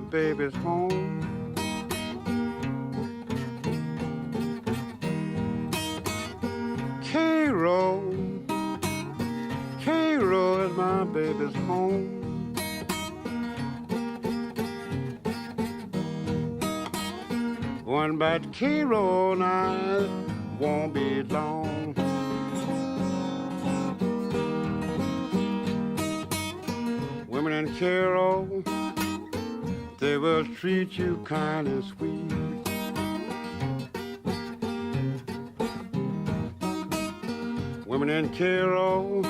baby's home. Cairo, Cairo is my baby's home. One bad Cairo night won't be long. Women in Cairo, they will treat you kind and sweet. Women in Cairo,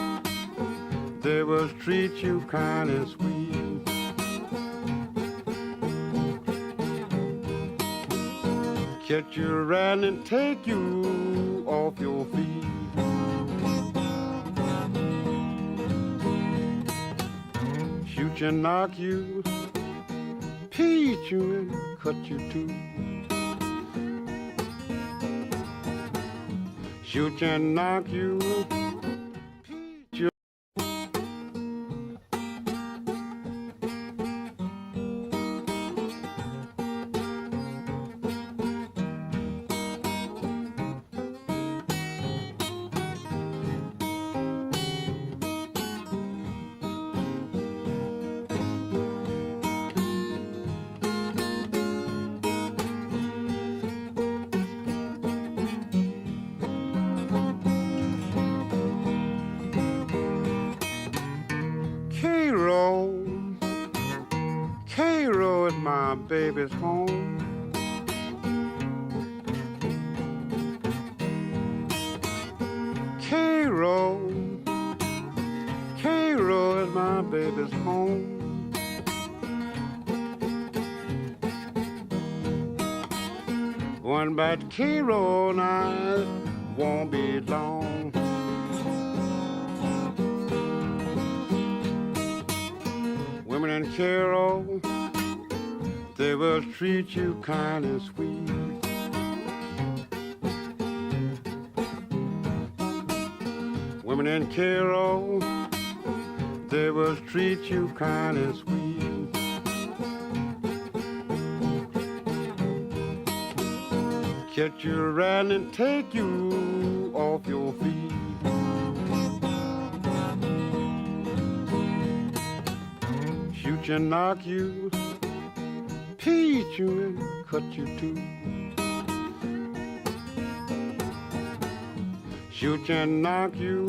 they will treat you kind and sweet. Catch you riding and take you off your feet. Shoot you and knock you, beat you and cut you too. Shoot you and knock you, beat you. Cairo, Cairo is my baby's home. Cairo, Cairo is my baby's home. One bad Cairo night won't be long. Women in Cairo, they will treat you kind and sweet. Women in Cairo, they will treat you kind and sweet. Catch you riding and take you off your feet. Shoot you and knock you, beat you and cut you too. Shoot you and knock you,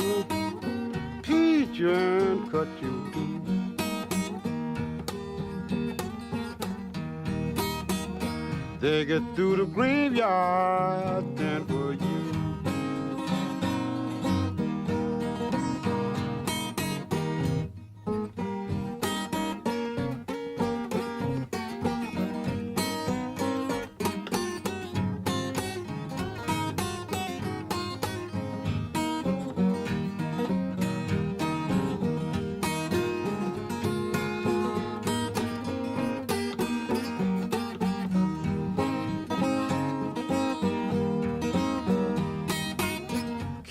beat you and cut you too. They get through the graveyard, then for you.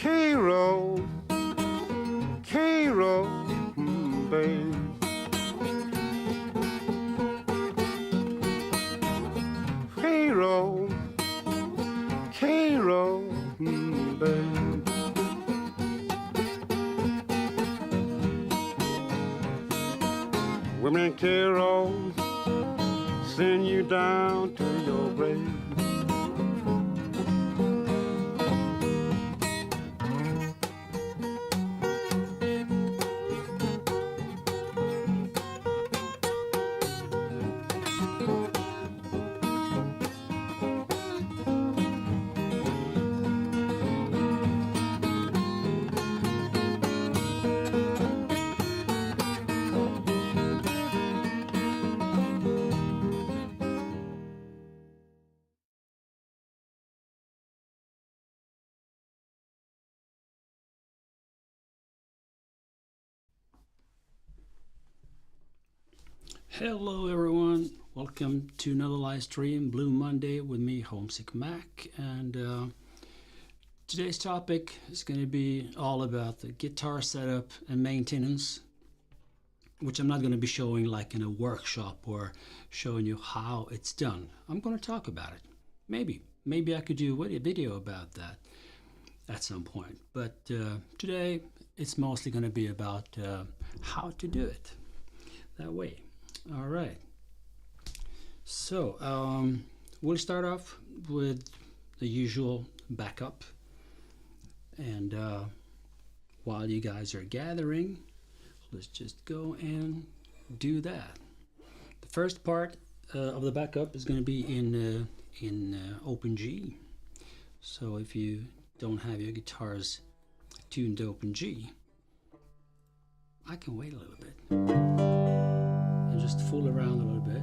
Cairo, Cairo, babe. Cairo, Cairo, babe. Women in Cairo send you down to your grave. Hello everyone, welcome to another live stream, Blue Monday with me, Homesick Mac, and today's topic is going to be all about the guitar setup and maintenance. which I'm not going to be showing like in a workshop or showing you how it's done. I'm going to talk about it. Maybe I could do a video about that at some point. But today it's mostly going to be about how to do it that way. All right. So we'll start off with the usual backup. And while you guys are gathering, let's just go and do that. The first part of the backup is going to be in open G. So if you don't have your guitars tuned to open G, I can wait a little bit and just fool around a little bit.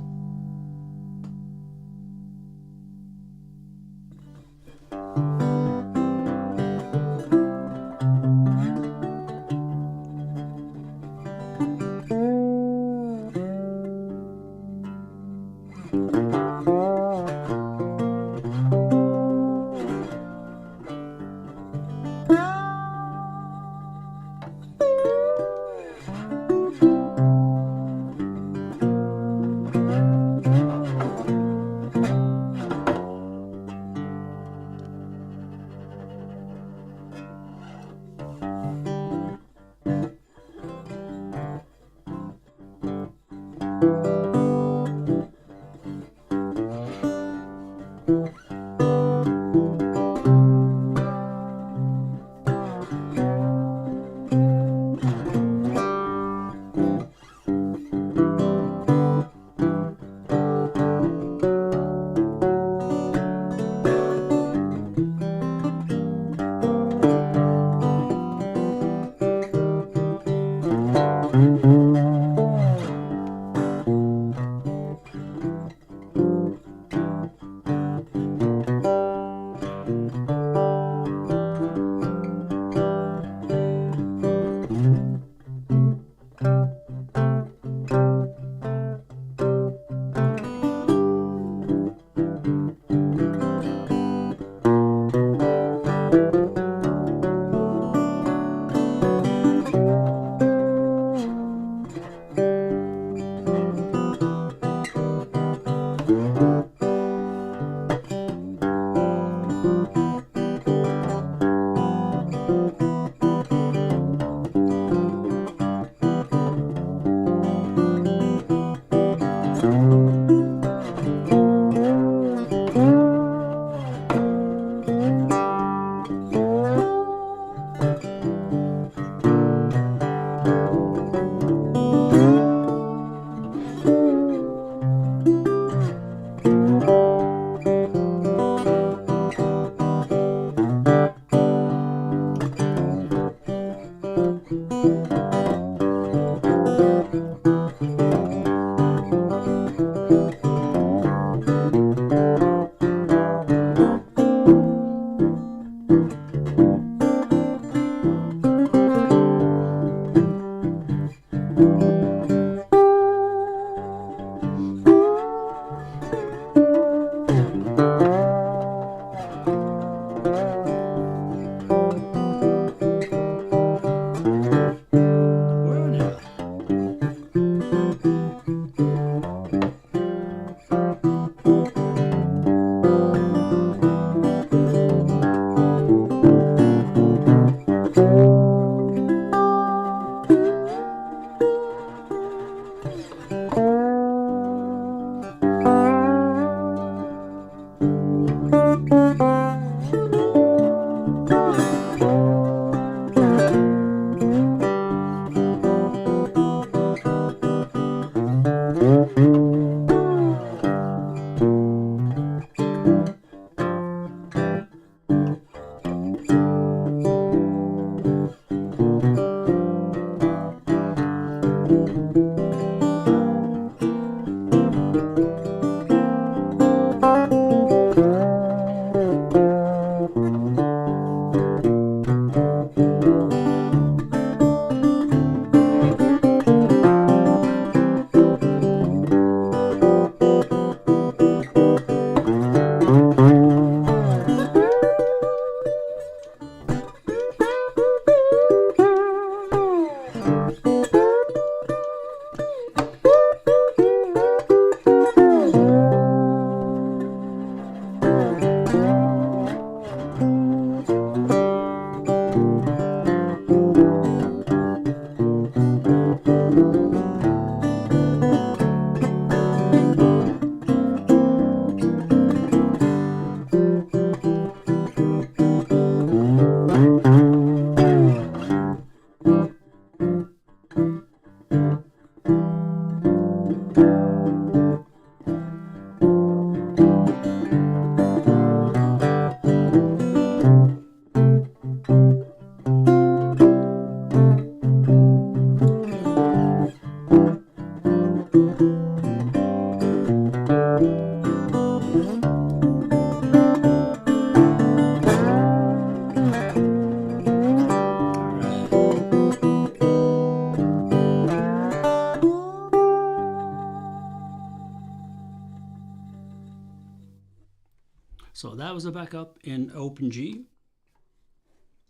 that was a backup in open G,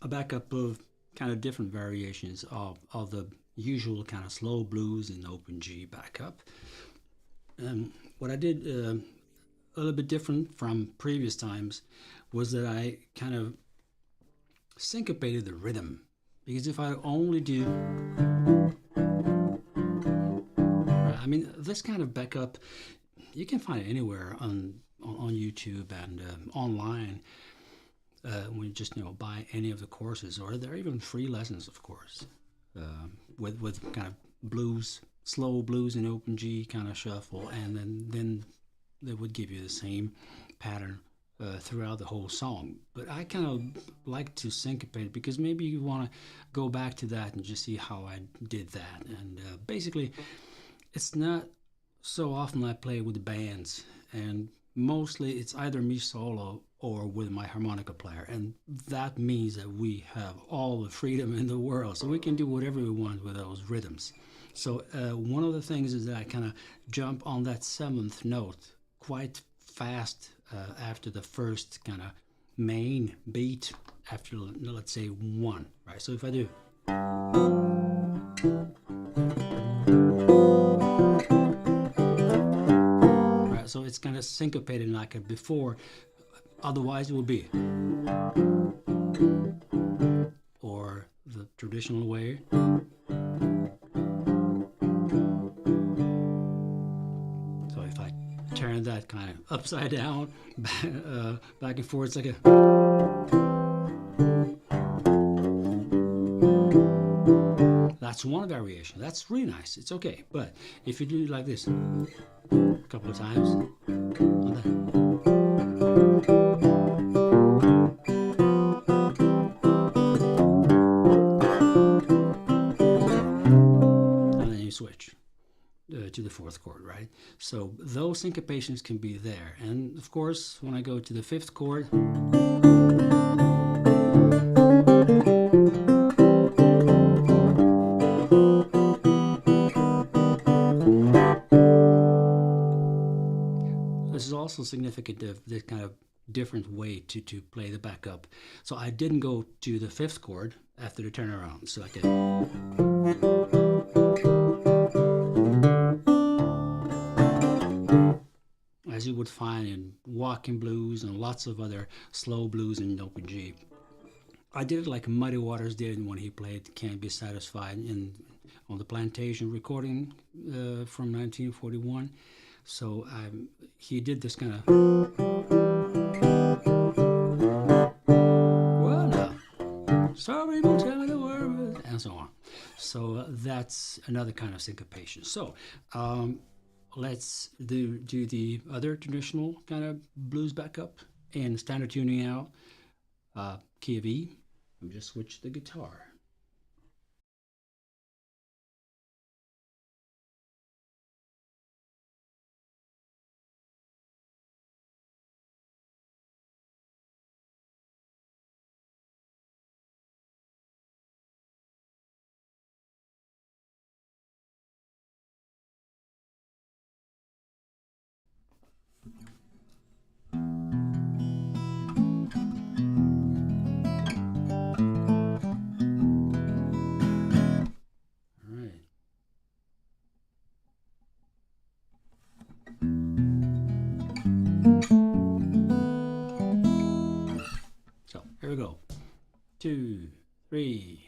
a backup of kind of different variations of the usual kind of slow blues in open G backup. What I did a little bit different from previous times was that I kind of syncopated the rhythm, because if I only do, I mean, this kind of backup you can find it anywhere on YouTube and online. When you just buy any of the courses, or there are even free lessons, of course, with kind of blues, slow blues in open G kind of shuffle, and then they would give you the same pattern throughout the whole song. But I kind of like to syncopate, because maybe you want to go back to that and just see how I did that. And basically, it's not so often I play with the bands, and mostly it's either me solo or with my harmonica player, and that means that we have all the freedom in the world, so we can do whatever we want with those rhythms. So one of the things is that I kind of jump on that 7th note quite fast after the first kind of main beat, after, let's say, 1, right? So if I do, right, so it's kind of syncopated like it before. Otherwise, it would be, or the traditional way. So if I turn that kind of upside down, back and forth, it's like a. That's one variation. That's really nice. It's okay. But if you do it like this a couple of times, on that. Switch to the 4th chord, right? So those syncopations can be there. And of course, when I go to the 5th chord, this is also significant of this kind of different way to play the backup. So I didn't go to the 5th chord after the turnaround. So like as you would find in walking blues and lots of other slow blues in open G. I did it like Muddy Waters did when he played Can't Be Satisfied on the Plantation recording from 1941. So he did this kind of, well now, sorry to tell me the word, and so on. So that's another kind of syncopation. So let's do the other traditional kind of blues backup in standard tuning out, key of E. Let me just switch the guitar. So here we go. 2, 3.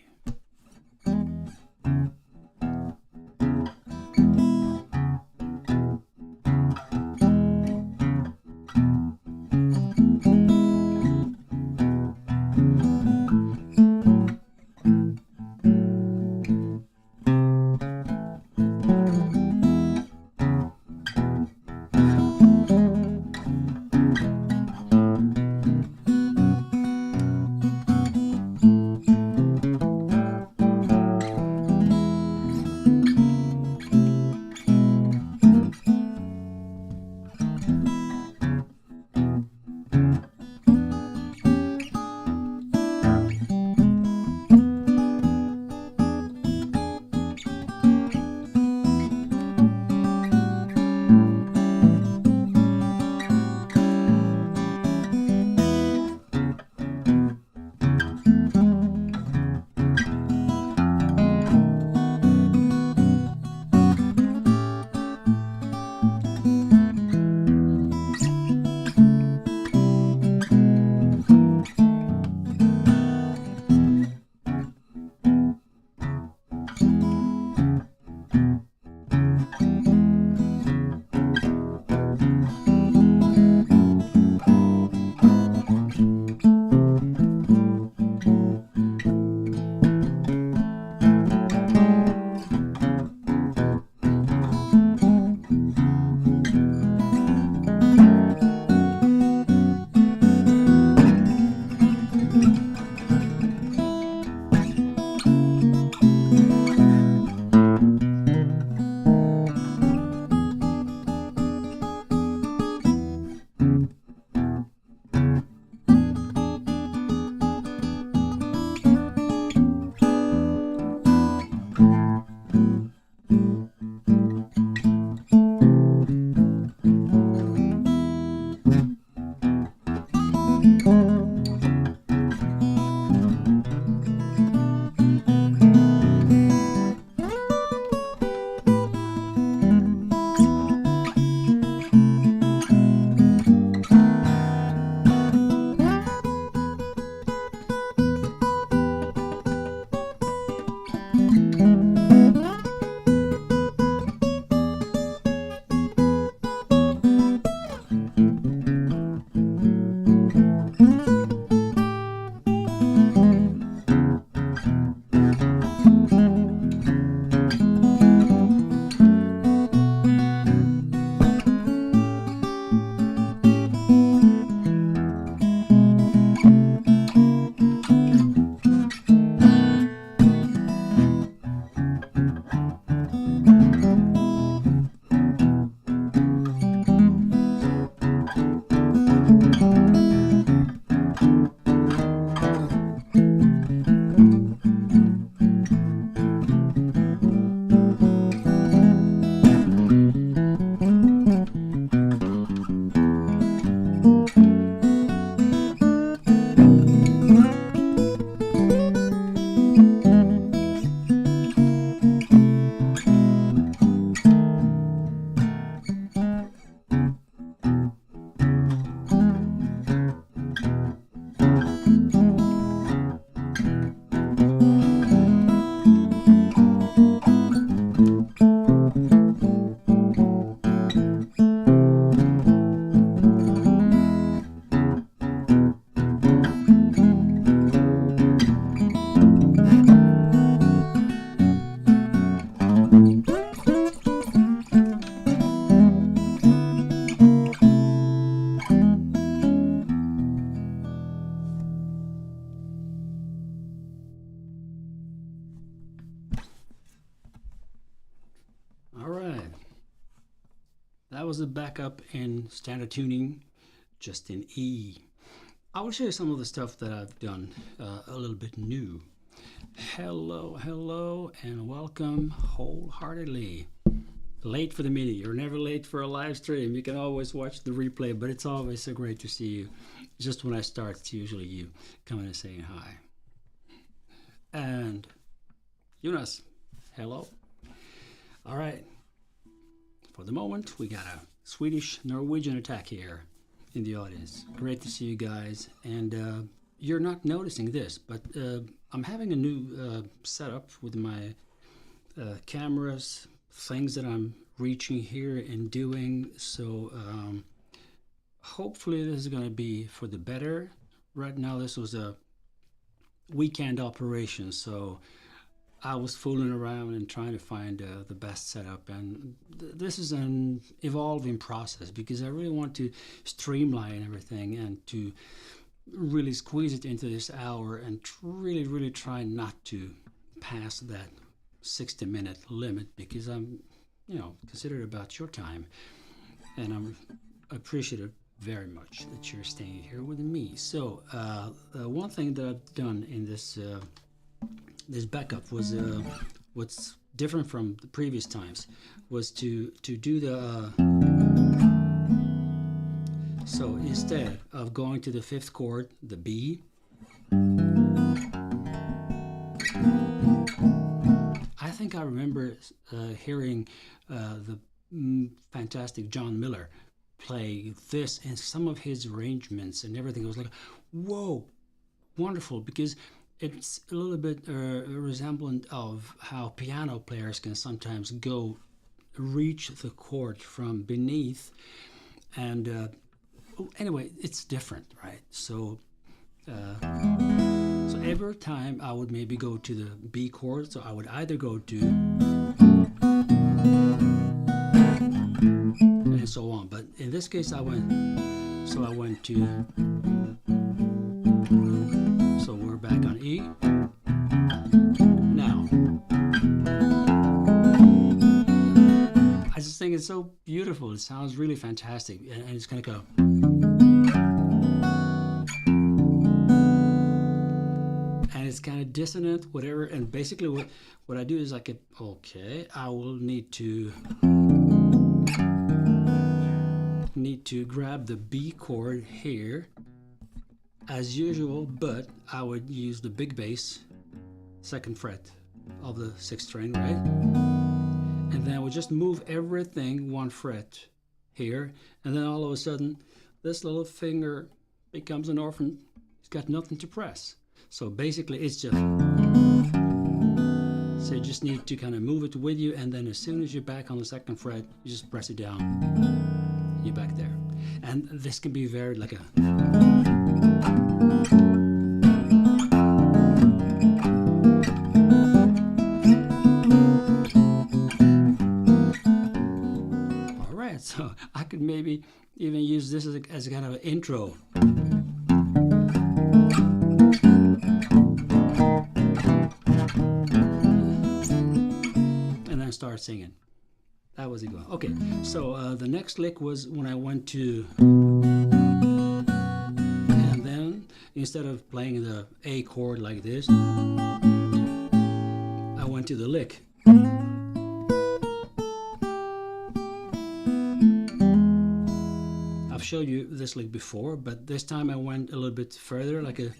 was the backup in standard tuning, just in E. I will show you some of the stuff that I've done a little bit new. Hello, and welcome wholeheartedly. Late for the meeting. You're never late for a live stream. You can always watch the replay, but it's always so great to see you. Just when I start, it's usually you coming and saying hi. And Jonas, hello. All right. For the moment, we got a Swedish-Norwegian attack here in the audience. Great to see you guys. And you're not noticing this, but I'm having a new setup with my cameras, things that I'm reaching here and doing. So hopefully this is going to be for the better. Right now, this was a weekend operation, so I was fooling around and trying to find the best setup, and this is an evolving process because I really want to streamline everything and to really squeeze it into this hour and really try not to pass that 60-minute limit, because I'm considerate about your time, and I'm appreciative very much that you're staying here with me. So one thing that I've done in this this backup was what's different from the previous times was to do the so instead of going to the 5th chord, the B, I think I remember hearing the fantastic John Miller play this in some of his arrangements and everything. It was like, whoa, wonderful, because it's a little bit resemblant of how piano players can sometimes reach the chord from beneath. And anyway, it's different, right? So so every time I would maybe go to the B chord, so I would either go to and so on. But in this case, I went to, so we're back on E. Now, I just think it's so beautiful. It sounds really fantastic, and it's going to go. And it's kind of dissonant, whatever. And basically what I do is I get, okay, I will need to grab the B chord here as usual, but I would use the big bass, 2nd fret of the 6th string, right? And then I would just move everything 1 fret here, and then all of a sudden this little finger becomes an orphan. It's got nothing to press. So basically it's just, so you just need to kind of move it with you, and then as soon as you're back on the 2nd fret, you just press it down, you're back there. And this can be very like a, all right, so I could maybe even use this as a kind of an intro. Start singing. That was it going. Okay, so the next lick was when I went to, and then instead of playing the A chord like this, I went to the lick. I've showed you this lick before, but this time I went a little bit further, like a,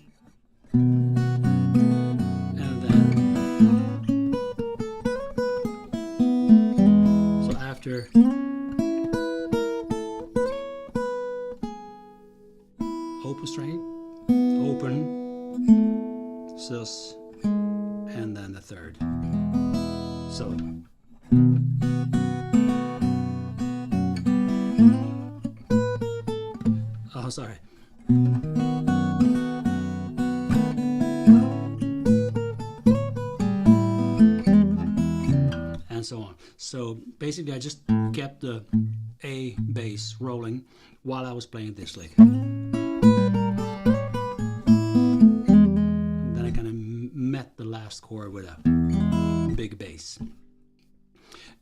open string, open, sus, and then the 3rd. So oh, sorry. And so on. So basically I just kept the A bass rolling while I was playing this lick. And then I kind of met the last chord with a big bass.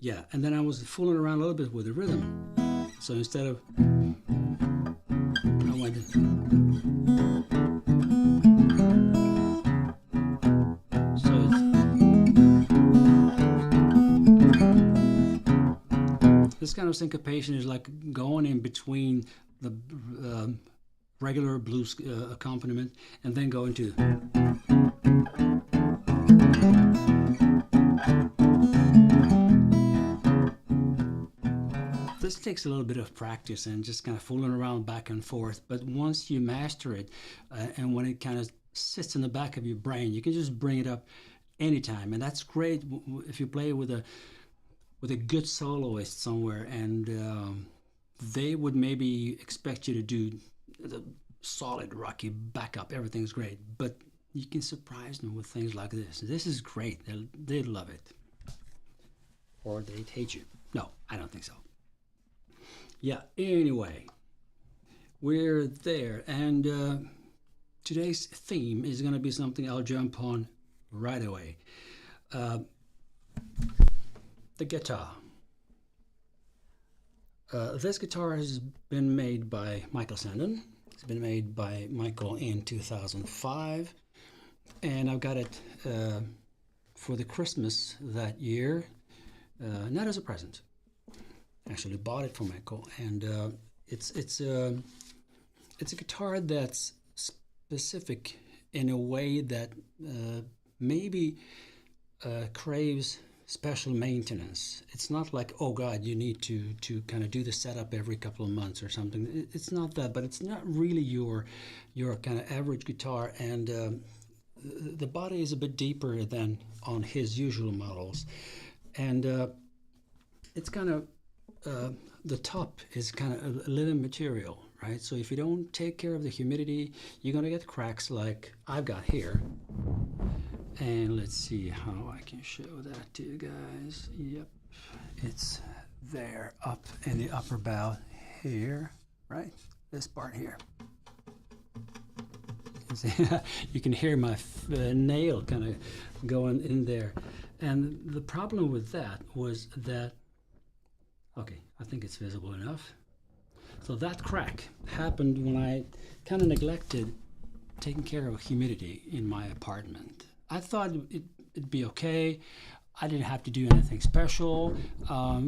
Yeah, and then I was fooling around a little bit with the rhythm. So instead of, I went to, so this kind of syncopation is like going in between the regular blues accompaniment and then going to. This takes a little bit of practice and just kind of fooling around back and forth, but once you master it and when it kind of sits in the back of your brain, you can just bring it up anytime, and that's great if you play with a good soloist somewhere and they would maybe expect you to do the solid rocky backup, everything's great, but you can surprise them with things like this. This is great. They love it, or they'd hate you. No, I don't think so. Yeah, anyway, we're there, and today's theme is going to be something I'll jump on right away. The guitar. This guitar has been made by Michael Sandon. It's been made by Michael in 2005, and I've got it for the Christmas that year, not as a present. Actually bought it from Michael, and it's a guitar that's specific in a way that maybe craves special maintenance. It's not like, oh God, you need to kind of do the setup every couple of months or something. It's not that, but it's not really your kind of average guitar, and the body is a bit deeper than on his usual models, and it's kind of the top is kind of a living material, right? So if you don't take care of the humidity, you're going to get cracks like I've got here. And let's see how I can show that to you guys. Yep, it's there up in the upper bow here, right? This part here. You can hear my nail kind of going in there. And the problem with that was that, okay, I think it's visible enough. So that crack happened when I kind of neglected taking care of humidity in my apartment. I thought it'd be okay. I didn't have to do anything special. I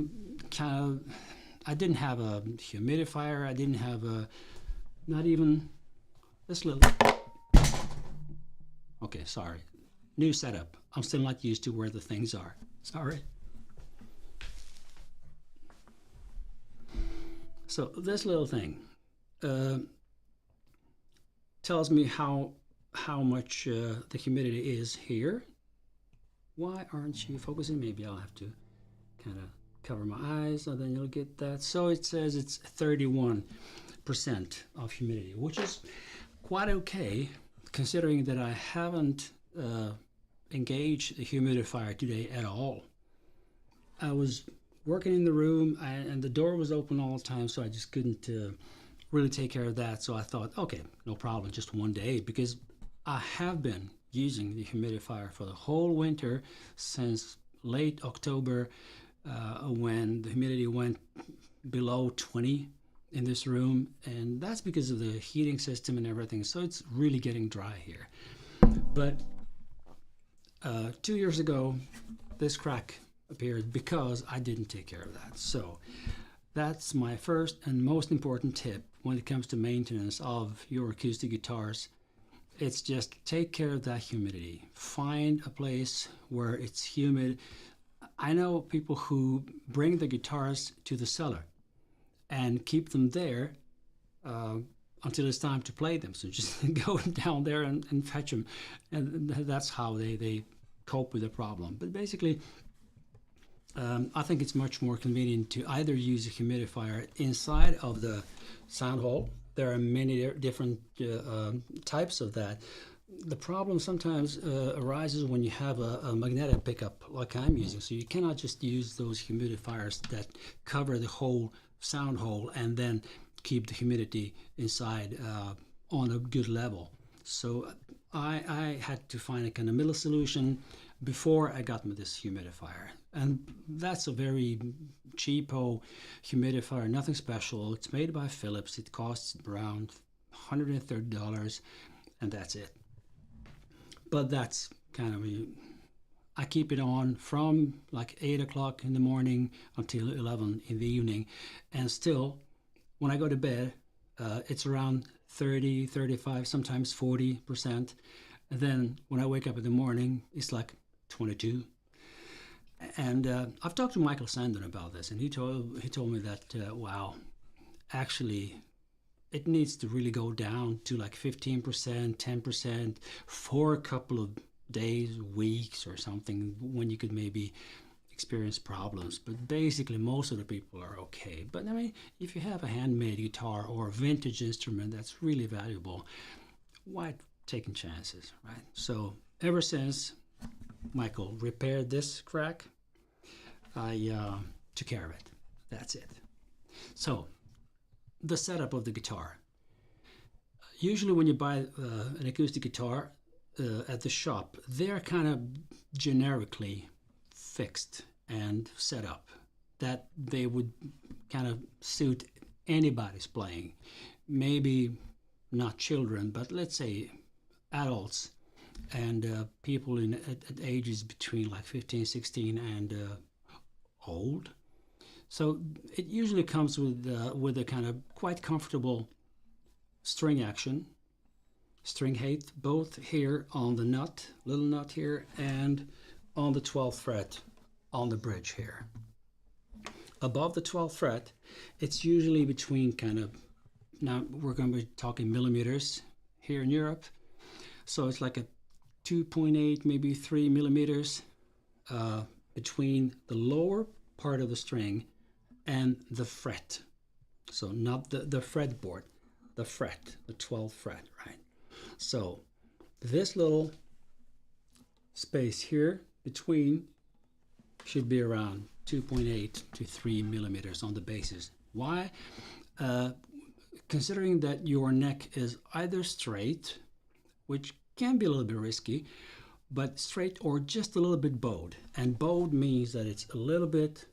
didn't have a humidifier. I didn't have not even this little. Okay, sorry. New setup. I'm still not used to where the things are. Sorry. So this little thing tells me how much the humidity is here. Why aren't you focusing? Maybe I'll have to kind of cover my eyes, and then you'll get that. So it says it's 31% of humidity, which is quite okay, considering that I haven't engaged the humidifier today at all. I was working in the room, and the door was open all the time, so I just couldn't really take care of that. So I thought, okay, no problem, just one day, because I have been using the humidifier for the whole winter since late October, when the humidity went below 20 in this room, and that's because of the heating system and everything. So it's really getting dry here. But 2 years ago, this crack appeared because I didn't take care of that. So that's my first and most important tip when it comes to maintenance of your acoustic guitars. It's just take care of that humidity. Find a place where it's humid. I know people who bring the guitars to the cellar and keep them there until it's time to play them. So just go down there and fetch them. And that's how they cope with the problem. But basically, I think it's much more convenient to either use a humidifier inside of the sound hole. There are many different types of that. The problem sometimes arises when you have a magnetic pickup like I'm using. So you cannot just use those humidifiers that cover the whole sound hole and then keep the humidity inside on a good level. So I had to find a kind of middle solution. before I got me this humidifier. And that's a very cheapo humidifier, nothing special. It's made by Philips. It costs around $130, and that's it. But that's kind of I keep it on from like 8 o'clock in the morning until 11 in the evening, and still when I go to bed it's around 30, 35, sometimes 40%, and then when I wake up in the morning it's like 22. And I've talked to Michael Sandon about this, and he told me that wow, actually it needs to really go down to like 15%, 10% for a couple of days, weeks or something, when you could maybe experience problems. But basically most of the people are okay. But I mean, if you have a handmade guitar or a vintage instrument that's really valuable, why taking chances, right? So ever since Michael repaired this crack, I took care of it. That's it. So the setup of the guitar. Usually when you buy an acoustic guitar at the shop, they're kind of generically fixed and set up that they would kind of suit anybody's playing. Maybe not children, but let's say adults and people at ages between like 15, 16 and old. So it usually comes with a kind of quite comfortable string action, string height, both here on the nut, little nut here, and on the 12th fret on the bridge here. Above the 12th fret, it's usually between kind of, now we're going to be talking millimeters here in Europe, so it's like a 2.8, maybe 3 millimeters between the lower part of the string and the fret. So not the fretboard, the fret, the 12th fret, right? So this little space here between should be around 2.8 to 3 millimeters on the bases. Why? Considering that your neck is either straight, which can be a little bit risky, but straight or just a little bit bowed. And bowed means that it's a little bit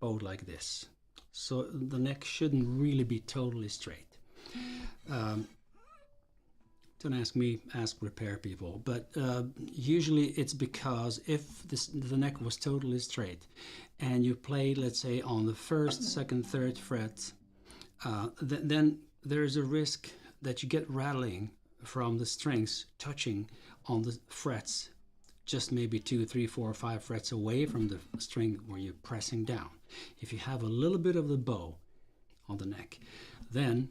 bowed like this. So the neck shouldn't really be totally straight. Don't ask me, ask repair people. But usually it's because if the neck was totally straight and you play, let's say, on the first, second, third frets, then there's a risk that you get rattling from the strings touching on the frets, just maybe 2, 3, 4, 5 frets away from the string where you're pressing down. If you have a little bit of the bow on the neck, then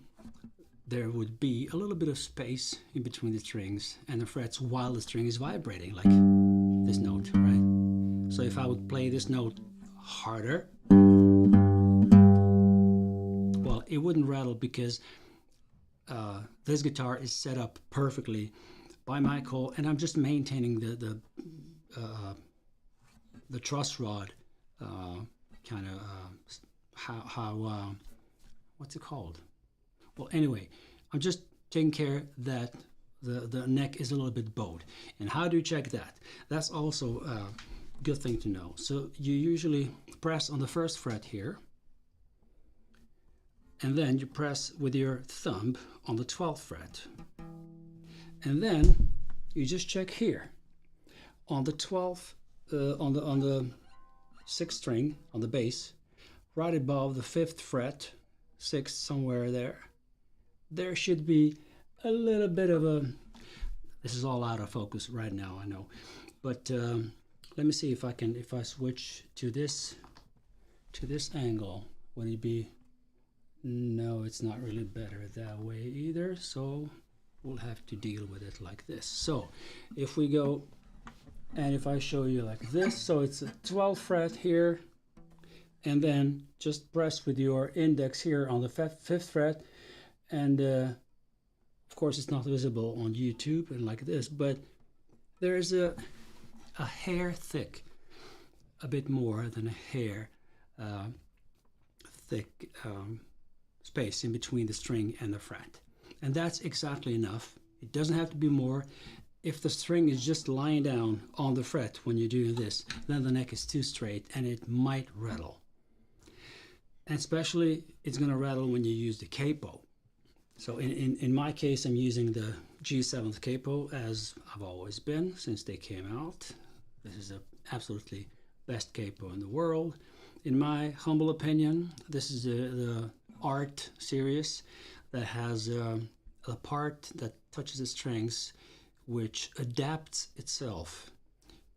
there would be a little bit of space in between the strings and the frets while the string is vibrating, like this note, right? So if I would play this note harder, well, it wouldn't rattle because this guitar is set up perfectly by Michael, and I'm just maintaining the truss rod kind of how what's it called? Well, anyway, I'm just taking care that the neck is a little bit bowed. And how do you check that? That's also a good thing to know. So you usually press on the first fret here, and then you press with your thumb on the 12th fret. And then you just check here on the 12th, on the 6th string on the bass, right above the 5th fret, 6th somewhere there. There should be a little bit of a, this is all out of focus right now, I know, but let me see if I switch to this angle, would it be, no, it's not really better that way either, so we'll have to deal with it like this. So if we go, and if I show you like this, so it's a 12th fret here, and then just press with your index here on the 5th fret, and of course it's not visible on YouTube and like this, but there's a hair thick, a bit more than a hair thick space in between the string and the fret, and that's exactly enough. It doesn't have to be more. if the string is just lying down on the fret when you're doing this, then the neck is too straight and it might rattle. And especially it's going to rattle when you use the capo. So in my case, I'm using the G7 capo, as I've always been since they came out. This is the absolutely best capo in the world. In my humble opinion, this is the Art series that has a part that touches the strings, which adapts itself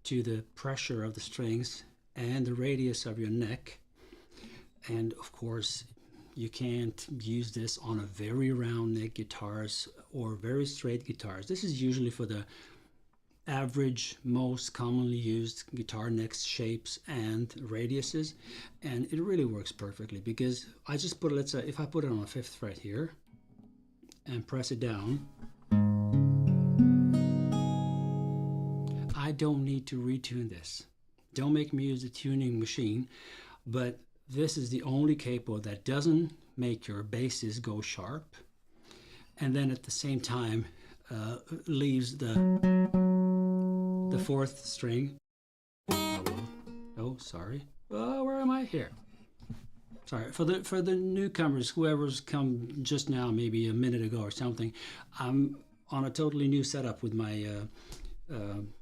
to the pressure of the strings and the radius of your neck. And of course, you can't use this on a very round neck guitars or very straight guitars. This is usually for the average, most commonly used guitar necks, shapes and radiuses, and it really works perfectly because I just put, let's say if I put it on a 5th fret here and press it down, I don't need to retune this. Don't make me use a tuning machine, but this is the only capo that doesn't make your basses go sharp, and then at the same time leaves the 4th string. Oh, sorry. Oh, where am I here? Sorry for the newcomers, whoever's come just now, maybe a minute ago or something. I'm on a totally new setup with my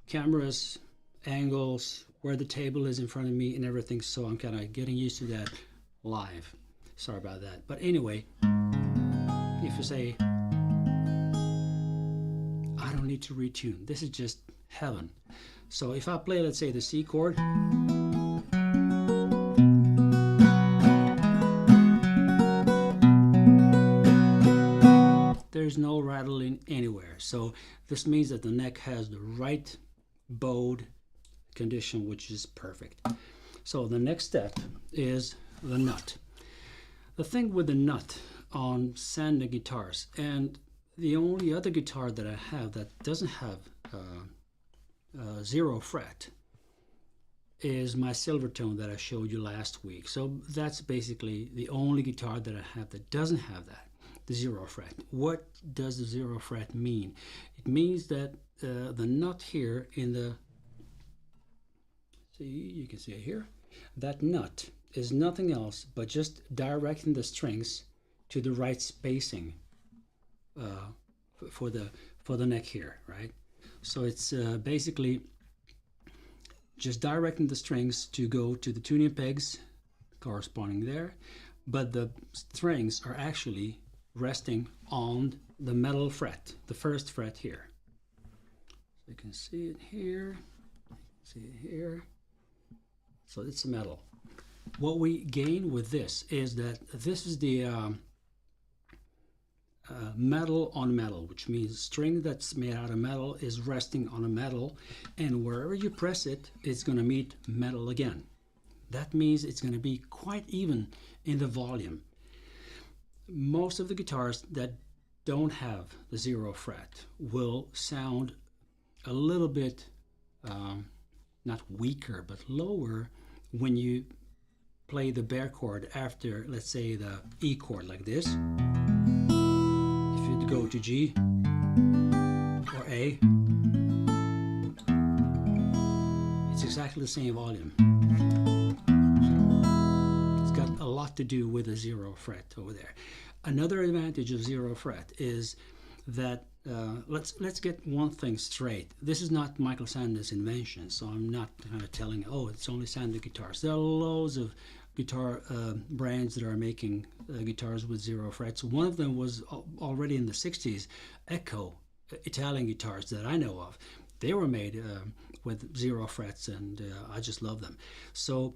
cameras, angles, where the table is in front of me and everything, so I'm kind of getting used to that live. Sorry about that. But anyway, if you say, I don't need to retune, this is just heaven. So if I play, let's say, the C chord, there's no rattling anywhere. So this means that the neck has the right bowed condition, which is perfect. So the next step is the nut. The thing with the nut on Sandner guitars, and the only other guitar that I have that doesn't have 0 fret, is my Silvertone that I showed you last week. So that's basically the only guitar that I have that doesn't have that, the 0 fret. What does the 0 fret mean? It means that the nut here in the, see, you can see it here, that nut is nothing else but just directing the strings to the right spacing for the neck here, right? So it's basically just directing the strings to go to the tuning pegs corresponding there, but the strings are actually resting on the metal fret, the 1st fret here. So you can see it here, see it here. So it's metal. What we gain with this is that this is the metal on metal, which means string that's made out of metal is resting on a metal, and wherever you press it, it's going to meet metal again. That means it's going to be quite even in the volume. Most of the guitars that don't have the 0 fret will sound a little bit not weaker but lower when you play the bare chord after, let's say, the E chord like this. If you go to G or A, it's exactly the same volume. It's got a lot to do with the 0 fret over there. Another advantage of 0 fret is that let's get one thing straight. This is not Michael Sandner's invention, so I'm not kind of telling, oh, it's only Sandner guitars. There are loads of guitar brands that are making guitars with 0 frets. One of them was already in the 60s, Echo, Italian guitars that I know of. They were made with 0 frets, and I just love them. So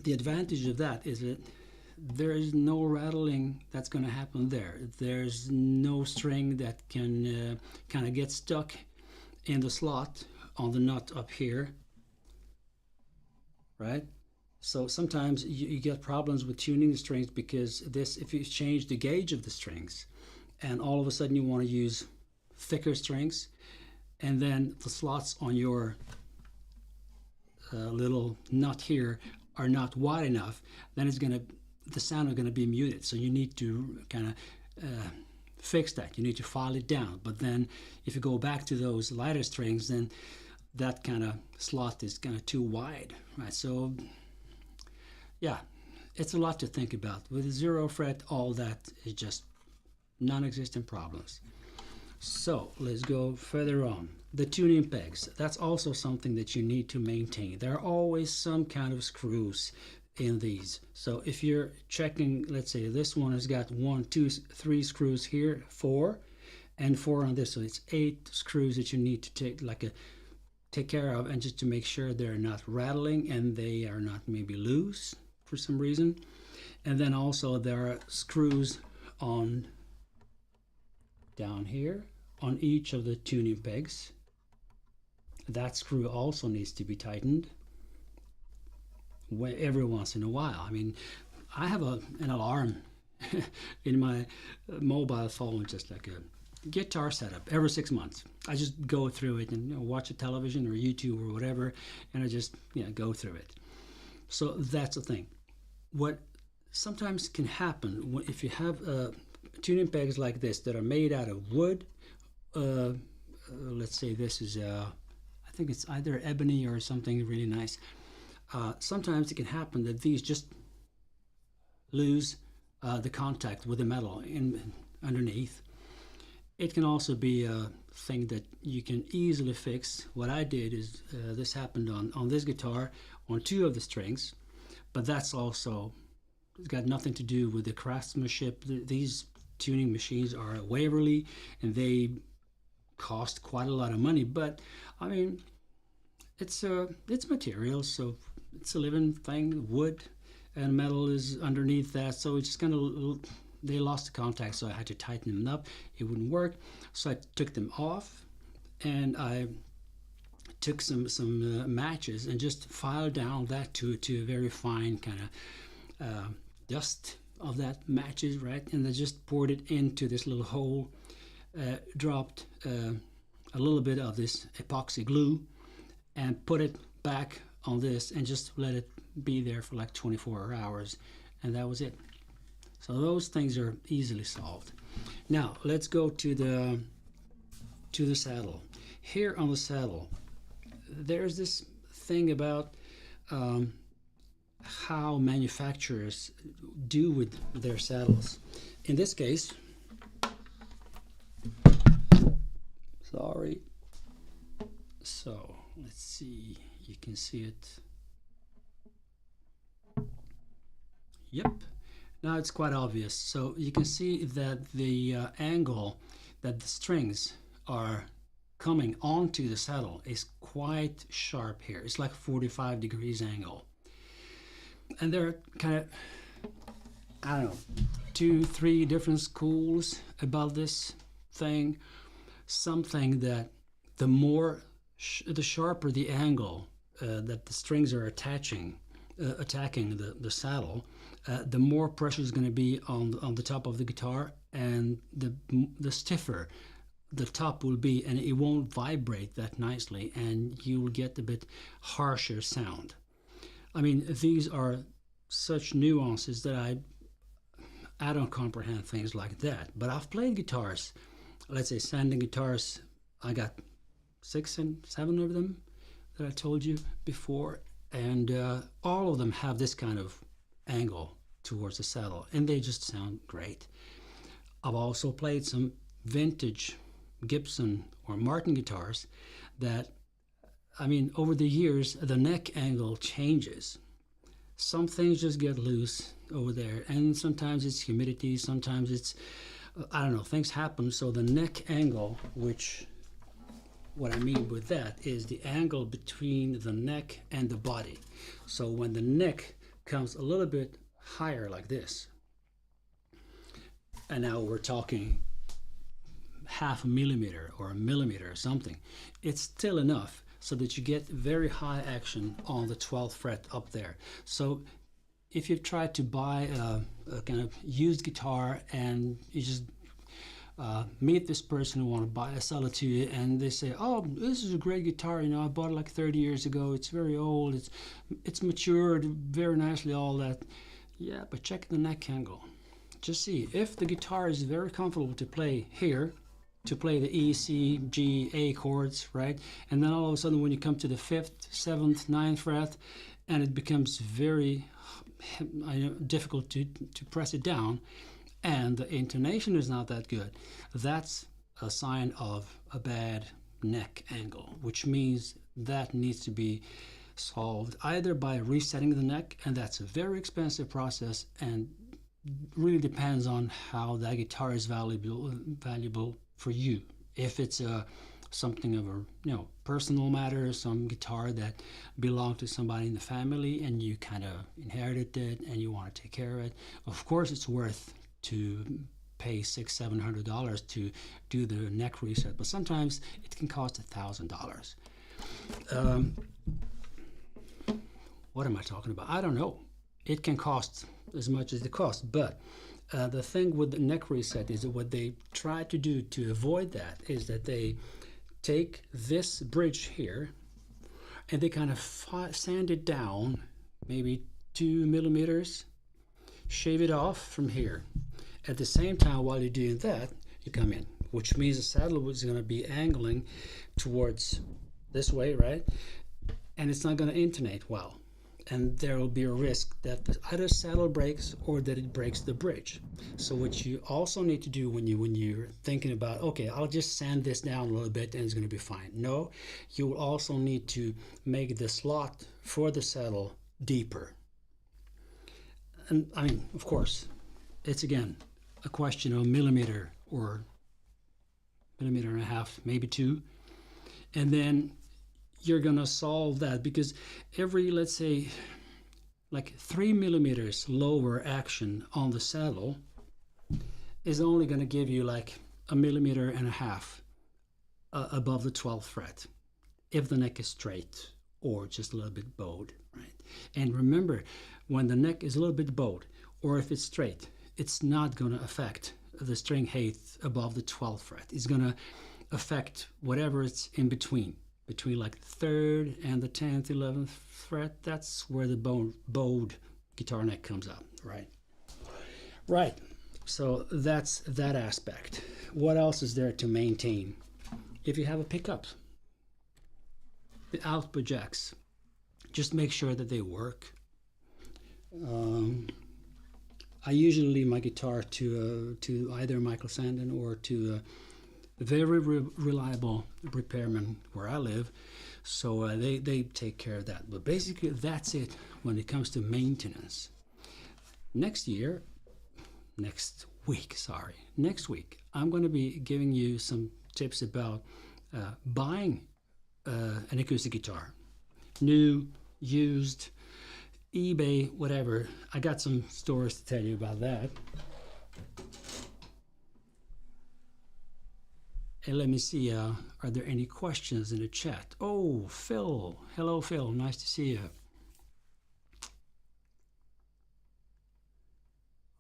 the advantage of that is that there is no rattling that's going to happen there. There's no string that can kind of get stuck in the slot on the nut up here, right? So sometimes you get problems with tuning the strings because this, if you change the gauge of the strings and all of a sudden you want to use thicker strings, and then the slots on your little nut here are not wide enough, then it's going to, the sound is going to be muted. So you need to kind of fix that. You need to file it down. But then if you go back to those lighter strings, then that kind of slot is kind of too wide, right? So yeah, it's a lot to think about. With 0 fret, all that is just non-existent problems. So let's go further on. The tuning pegs, that's also something that you need to maintain. There are always some kind of screws in these. So if you're checking, let's say this one has got 1, 2, 3 screws here, 4, and 4 on this, so it's 8 screws that you need to take care of, and just to make sure they're not rattling and they are not maybe loose for some reason. And then also there are screws on down here on each of the tuning pegs. That screw also needs to be tightened every once in a while. I mean, I have an alarm in my mobile phone, just like a guitar setup, every 6 months. I just go through it and watch a television or YouTube or whatever, and I just go through it. So that's the thing. What sometimes can happen if you have tuning pegs like this that are made out of wood, let's say this is I think it's either ebony or something really nice. Sometimes it can happen that these just lose the contact with the metal underneath. It can also be a thing that you can easily fix. What I did is this happened on this guitar on 2 of the strings, but that's also got nothing to do with the craftsmanship. These tuning machines are at Waverly and they cost quite a lot of money, but I mean, it's material, so it's a living thing. Wood and metal is underneath that, so it's just kind of, they lost the contact, so I had to tighten them up. It wouldn't work, so I took them off and I took some matches and just filed down that to a very fine kind of dust of that matches, right? And I just poured it into this little hole, dropped a little bit of this epoxy glue and put it back on this and just let it be there for like 24 hours, and that was it. So those things are easily solved. Now let's go to the saddle. Here on the saddle, there's this thing about how manufacturers do with their saddles. In this case, sorry. So let's see, you can see it. Yep. Now it's quite obvious. So you can see that the angle that the strings are coming onto the saddle is quite sharp here. It's like 45 degrees angle. And there are kind of, I don't know, 2-3 different schools about this thing. Something that the sharper the angle that the strings are attacking the saddle, the more pressure is going to be on the top of the guitar, and the stiffer the top will be, and it won't vibrate that nicely, and you will get a bit harsher sound. I mean, these are such nuances that I don't comprehend things like that. But I've played guitars, let's say sanding guitars. I got 6 and 7 of them that I told you before, and all of them have this kind of angle towards the saddle, and they just sound great. I've also played some vintage Gibson or Martin guitars that, I mean, over the years the neck angle changes. Some things just get loose over there, and sometimes it's humidity, sometimes it's I don't know, things happen. So the neck angle, which what I mean with that is the angle between the neck and the body. So when the neck comes a little bit higher like this, and now we're talking 0.5 millimeter or 1 millimeter or something, it's still enough so that you get very high action on the 12th fret up there. So if you've tried to buy a kind of used guitar and you just meet this person who want to sell it to you, and they say, oh, this is a great guitar, you know, I bought it like 30 years ago, it's very old, it's matured very nicely, all that. Yeah, but check the neck angle. just see if the guitar is very comfortable to play here, to play the E, C, G, A chords, right? And then all of a sudden when you come to the 5th, 7th, 9th fret, and it becomes very difficult to press it down, and the intonation is not that good, that's a sign of a bad neck angle, which means that needs to be solved either by resetting the neck, and that's a very expensive process and really depends on how that guitar is valuable for you. If it's something of a personal matter, some guitar that belonged to somebody in the family and you kind of inherited it and you want to take care of it, of course it's worth to pay $600-700 to do the neck reset, but sometimes it can cost $1,000. What am I talking about? I don't know. It can cost as much as it costs, but the thing with the neck reset is that what they try to do to avoid that is that they take this bridge here and they kind of sand it down maybe 2 millimeters, shave it off from here. At the same time, while you're doing that, you come in, which means the saddle is going to be angling towards this way, right? And it's not going to intonate well. And there will be a risk that either saddle breaks or that it breaks the bridge. So what you also need to do when you're thinking about, okay, I'll just sand this down a little bit and it's going to be fine. No, you will also need to make the slot for the saddle deeper. And I mean, of course, it's again a question of a millimeter or millimeter and a half, maybe 2. And then you're gonna solve that because every, let's say, like 3 millimeters lower action on the saddle is only gonna give you like 1.5 millimeters above the 12th fret if the neck is straight or just a little bit bowed, right? And remember, when the neck is a little bit bowed or if it's straight, it's not gonna affect the string height above the 12th fret. It's gonna affect whatever it's in between like the 3rd and the 10th, 11th fret. That's where the bowed guitar neck comes up, right? Right, so that's that aspect. What else is there to maintain? If you have a pickup, the output jacks, just make sure that they work. I usually leave my guitar to either Michael Sandin or to a very reliable repairman where I live, so they take care of that. But basically that's it when it comes to maintenance. Next week I'm going to be giving you some tips about buying an acoustic guitar, new, used, eBay, whatever. I got some stories to tell you about that. And let me see, are there any questions in the chat? Oh, Phil. Hello, Phil. Nice to see you.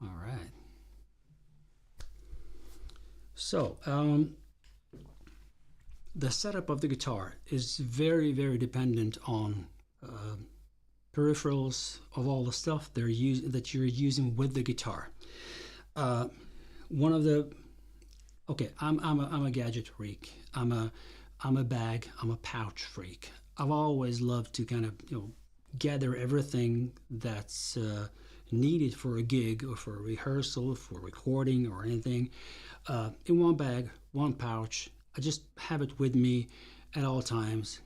All right. So, the setup of the guitar is very, very dependent on peripherals of all the stuff that you're using with the guitar. One of the Okay, I'm a gadget freak. I'm a bag. I'm a pouch freak. I've always loved to kind of gather everything that's needed for a gig or for a rehearsal, for recording or anything, in one bag, one pouch. I just have it with me at all times.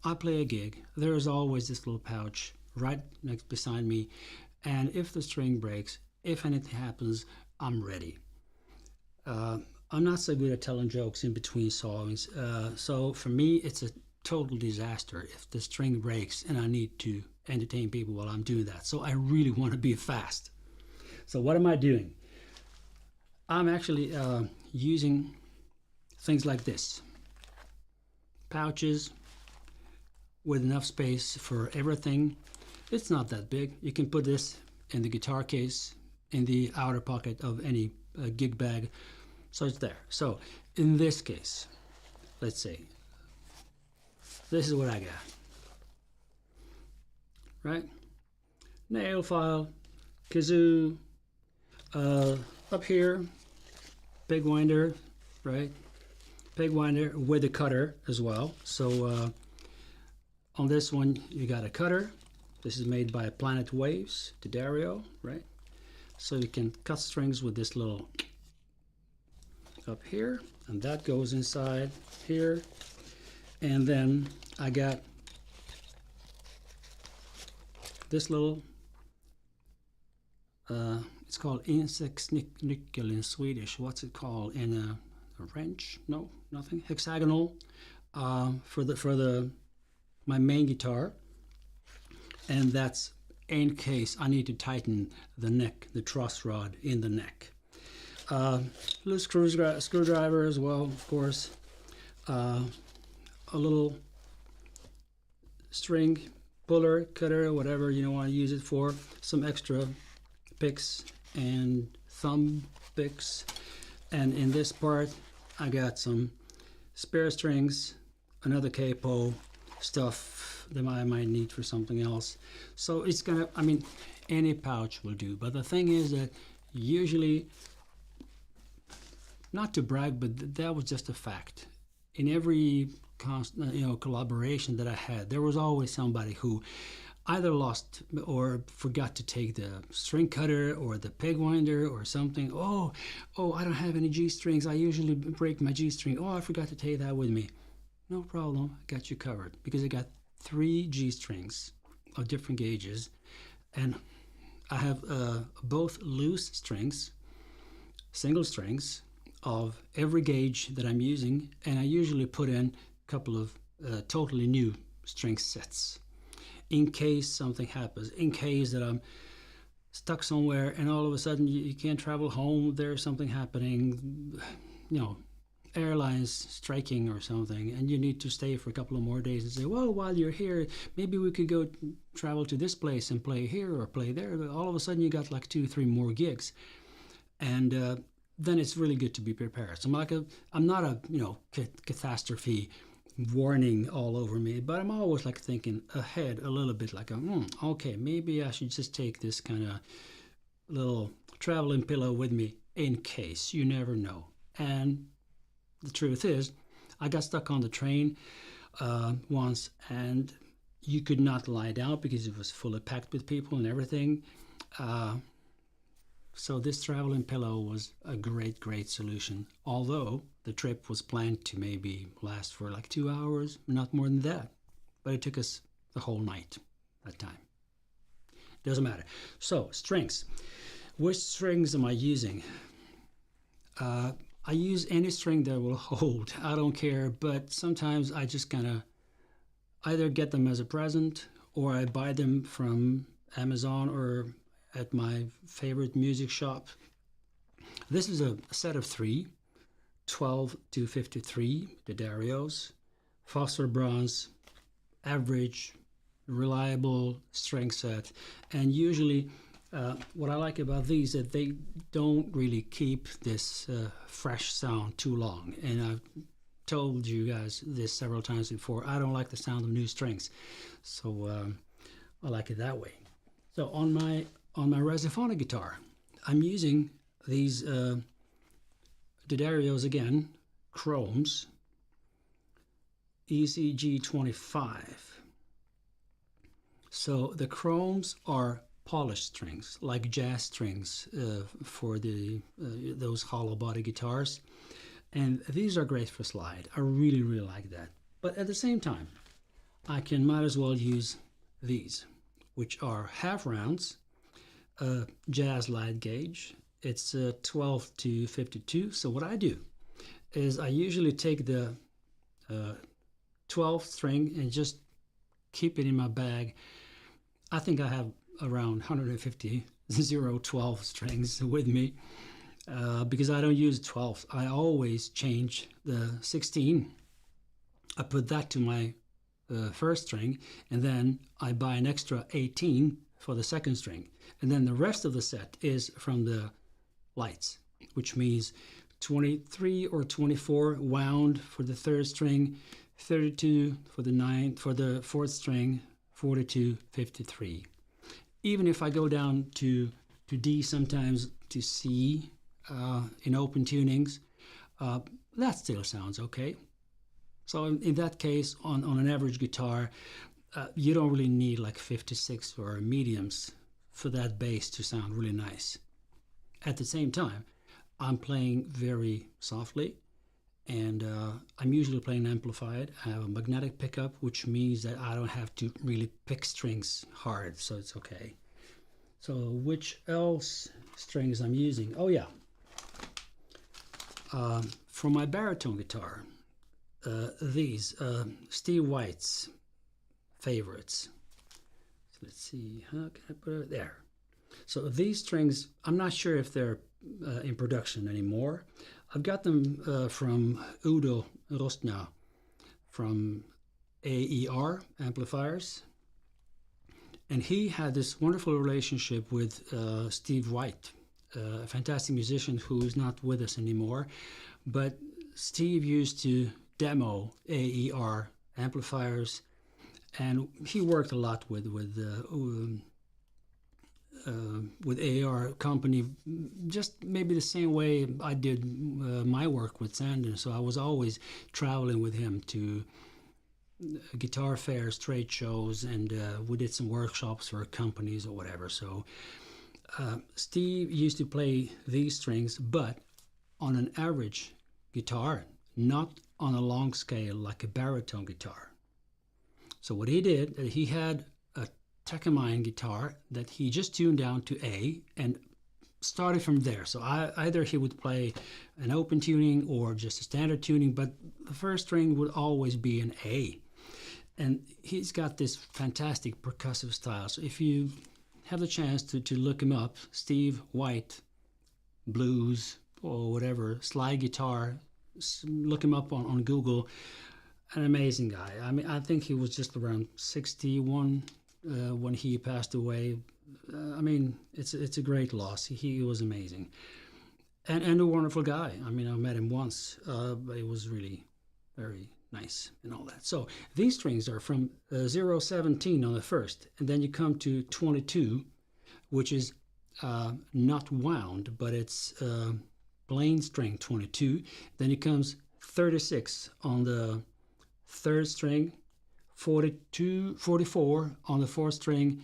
I play a gig. There is always this little pouch right next beside me, and if the string breaks, if anything happens, I'm ready. I'm not so good at telling jokes in between songs, so for me it's a total disaster if the string breaks and I need to entertain people while I'm doing that. So I really want to be fast. So what am I doing? I'm actually using things like this. Pouches with enough space for everything. It's not that big. You can put this in the guitar case, in the outer pocket of any gig bag. So it's there. So in this case, let's say, this is what I got. Right? Nail file, kazoo, Up here, pig winder, right? Pig winder with a cutter as well. So on this one, you got a cutter. This is made by Planet Waves, D'Addario, right? So you can cut strings with this little up here, and that goes inside here. And then I got this little, it's called insektsnyckel in Swedish. What's it called? In a wrench? No, nothing. Hexagonal for my main guitar, and that's in case I need to tighten the neck, the truss rod in the neck. Little screwdriver as well, of course. A little string puller, cutter, whatever you want to use it for. Some extra picks and thumb picks. And in this part, I got some spare strings, another capo, stuff that I might need for something else. So it's gonna, I mean, any pouch will do. But the thing is that usually, not to brag, but that was just a fact. In every collaboration that I had, there was always somebody who either lost or forgot to take the string cutter or the peg winder or something. Oh, I don't have any G strings. I usually break my G string. Oh, I forgot to take that with me. No problem, I got you covered, because I got 3 G strings of different gauges, and I have both loose strings, single strings of every gauge that I'm using, and I usually put in a couple of totally new string sets in case something happens, in case that I'm stuck somewhere and all of a sudden you can't travel home, there's something happening, airlines striking or something, and you need to stay for a couple of more days and say, well, while you're here, maybe we could go travel to this place and play here or play there. But all of a sudden you got like 2-3 more gigs, and then it's really good to be prepared. So I'm not a catastrophe warning all over me, but I'm always like thinking ahead a little bit, like okay, maybe I should just take this kind of little traveling pillow with me in case. You never know. And the truth is, I got stuck on the train once, and you could not lie down because it was fully packed with people and everything. So this traveling pillow was a great solution, although the trip was planned to maybe last for like 2 hours, not more than that. But it took us the whole night that time. Doesn't matter. So, strings. Which strings am I using? I use any string that will hold. I don't care, but sometimes I just kind of either get them as a present, or I buy them from Amazon or at my favorite music shop. This is a set of 3, 12 to 53 D'Addarios, phosphor bronze, average, reliable string set. And usually what I like about these is that they don't really keep this fresh sound too long. And I've told you guys this several times before, I don't like the sound of new strings. So I like it that way. So on my Resiphonic guitar, I'm using these D'Addarios again, Chromes, ECG25. So the Chromes are polished strings, like jazz strings for those hollow body guitars. And these are great for slide. I really like that. But at the same time, I might as well use these, which are half rounds, jazz light gauge. It's 12 to 52. So what I do is I usually take the 12th string and just keep it in my bag. I think I have around 150 0-12 strings with me because I don't use 12th. I always change the 16. I put that to my first string, and then I buy an extra 18 for the second string. And then the rest of the set is from the lights, which means 23 or 24 wound for the third string, 32 for the ninth, for the fourth string, 42, 53. Even if I go down to D sometimes, to C in open tunings, that still sounds okay. So in that case, on an average guitar, you don't really need like 56 or mediums for that bass to sound really nice. At the same time, I'm playing very softly, and I'm usually playing amplified. I have a magnetic pickup, which means that I don't have to really pick strings hard, so it's okay. So which else strings I'm using? Oh yeah, for my baritone guitar, these Steve White's favorites. So let's see, how can I put it there? So these strings, I'm not sure if they're in production anymore. I've got them from Udo Rostna from AER Amplifiers. And he had this wonderful relationship with Steve White, a fantastic musician who is not with us anymore. But Steve used to demo AER amplifiers, and he worked a lot with AER company, just maybe the same way I did my work with Sandon. So I was always traveling with him to guitar fairs, trade shows, and we did some workshops for companies or whatever. So Steve used to play these strings, but on an average guitar, not on a long scale like a baritone guitar. So what he did, he had a Takamine guitar that he just tuned down to A and started from there. So either he would play an open tuning or just a standard tuning, but the first string would always be an A. And he's got this fantastic percussive style. So if you have the chance to look him up, Steve White, blues or whatever, slide guitar, look him up on Google. An amazing guy. I mean, I think he was just around 61 when he passed away. I mean, it's a great loss. He was amazing. And a wonderful guy. I mean, I met him once, but it was really very nice and all that. So these strings are from 017 on the first, and then you come to 22, which is not wound, but it's plain string 22. Then it comes 36 on the third string, 44 on the fourth string,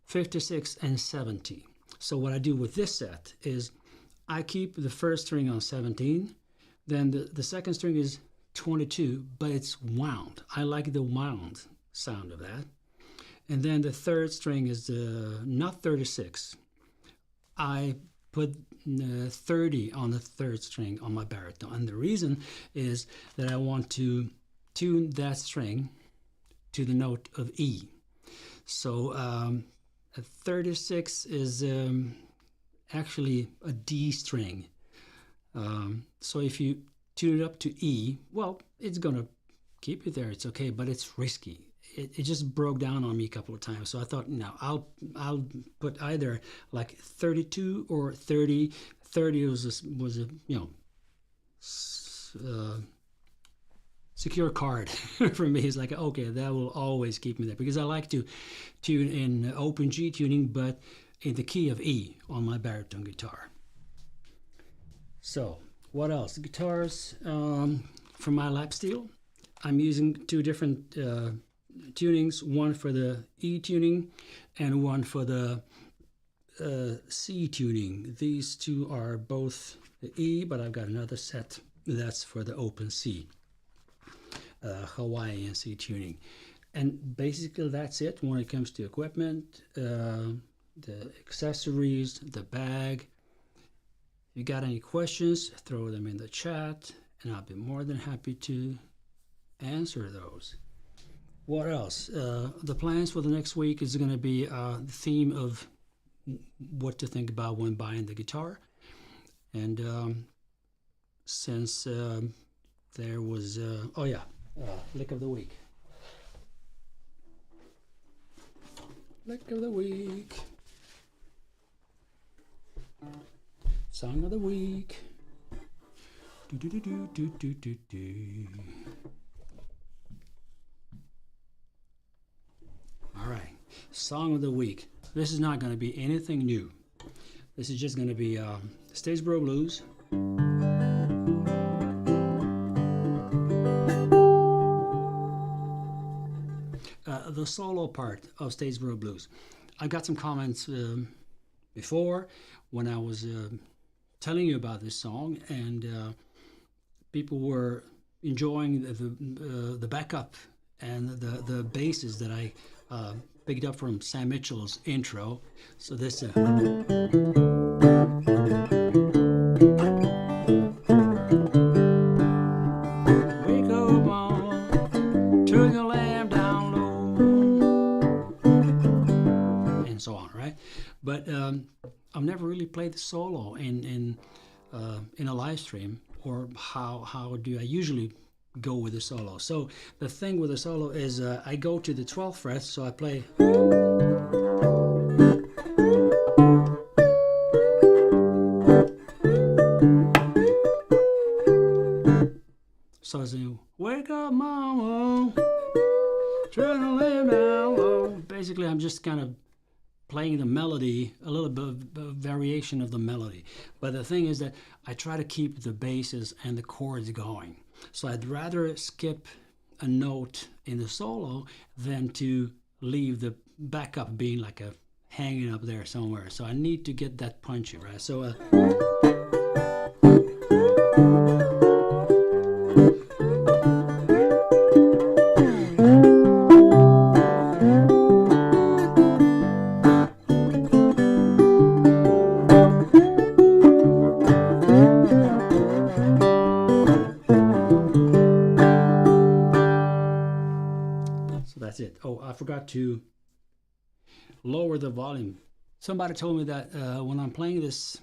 56 and 70. So what I do with this set is I keep the first string on 17, then the second string is 22, but it's wound. I like the wound sound of that. And then the third string is not 36. I put 30 on the third string on my baritone. And the reason is that I want to tune that string to the note of E. So a 36 is actually a D string. So if you tune it up to E, well, it's gonna keep it there, it's okay, but it's risky. It just broke down on me a couple of times. So I thought, no, I'll put either like 32 or 30. 30 was a secure card for me. It's like, okay, that will always keep me there, because I like to tune in open G tuning, but in the key of E on my baritone guitar. So what else? Guitars from my lap steel. I'm using two different tunings, one for the E tuning and one for the C tuning. These two are both the E, but I've got another set that's for the open C, Hawaiian C tuning. And basically that's it when it comes to equipment, the accessories, the bag. If you got any questions, throw them in the chat, and I'll be more than happy to answer those. What else? The plans for the next week is going to be the theme of what to think about when buying the guitar. And since there was, lick of the week. Lick of the week. Song of the week. Do do do do do do do do. All right, song of the week. This is not going to be anything new. This is just going to be Statesboro Blues. The solo part of Statesboro Blues. I got some comments before when I was telling you about this song, and people were enjoying the backup and the basses that I picked up from Sam Mitchell's intro. So this wake up on, turn the lamp down low, and so on, right? But I've never really played the solo in a live stream, or how do I usually go with the solo. So the thing with the solo is I go to the 12th fret, so I play so I say, wake up mama, turn the lamp down low. Basically I'm just kind of playing the melody, a little bit of variation of the melody. But the thing is that I try to keep the basses and the chords going. So I'd rather skip a note in the solo than to leave the backup being like a hanging up there somewhere. So I need to get that punchy, right? So that's it. Oh, I forgot to lower the volume. Somebody told me that when I'm playing this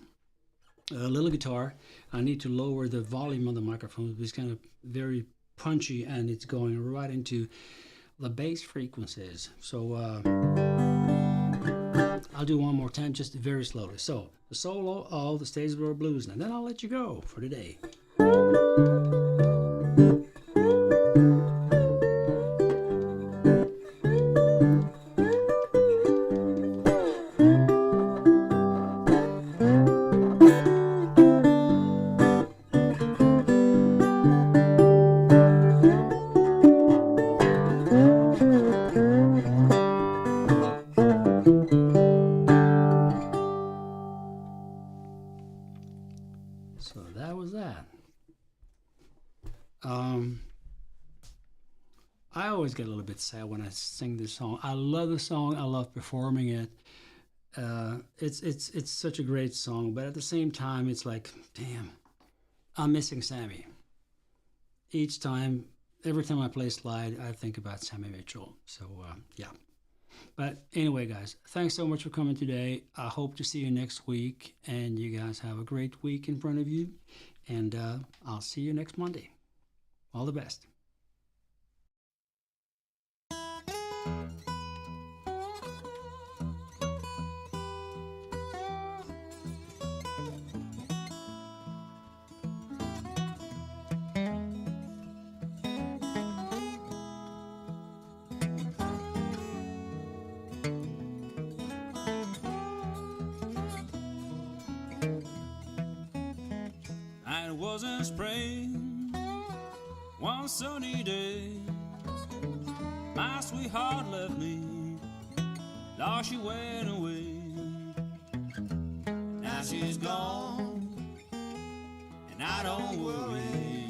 little guitar, I need to lower the volume on the microphone. It's kind of very punchy and it's going right into the bass frequencies. So I'll do one more time, just very slowly. So the solo of the Statesboro Blues, and then I'll let you go for today. So that was that. I always get a little bit sad when I sing this song. I love the song. I love performing it. It's such a great song, but at the same time, it's like, damn, I'm missing Sammy. Each time, every time I play slide, I think about Sammy Mitchell. So yeah. But anyway, guys, thanks so much for coming today. I hope to see you next week, and you guys have a great week in front of you, and I'll see you next Monday. All the best. It was in spring, one sunny day, my sweetheart left me, Lord, she went away. Now she's gone, and I don't worry,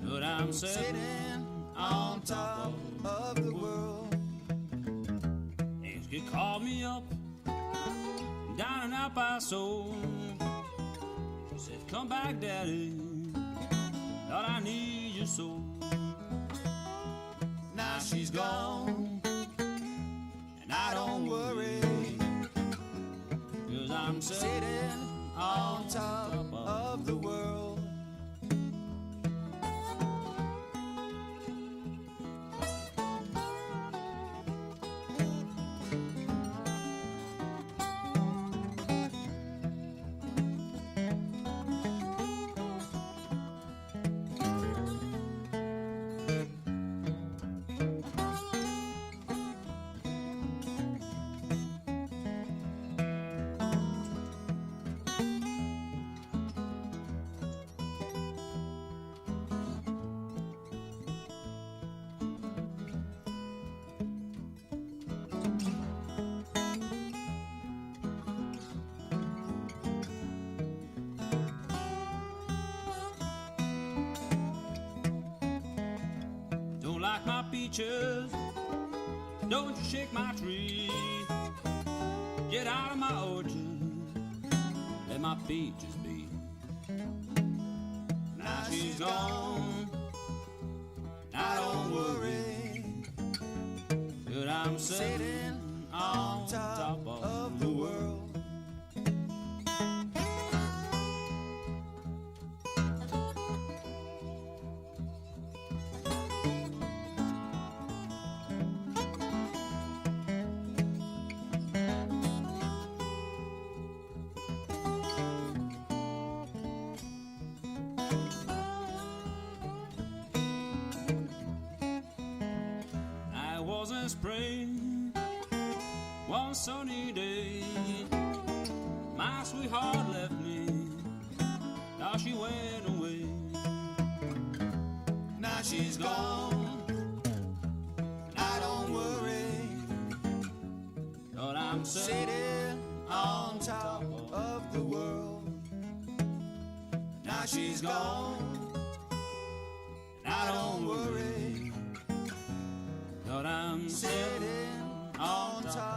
but I'm sitting on top of the world. She called me up, down and out by soul. Said, come back, Daddy, Lord, I need you so. Now she's gone, and I don't worry, 'cause I'm sitting on top of the world. peaches. Don't you shake my tree. Get out of my orchard. Let my peaches be. Now she's gone. I don't worry. But I'm sitting on top of the world. Spring, one sunny day, my sweetheart left me. Now she went away. Now she's gone. I don't worry. But I'm sitting on top of the world. Now she's gone. I don't worry. But I'm sitting on top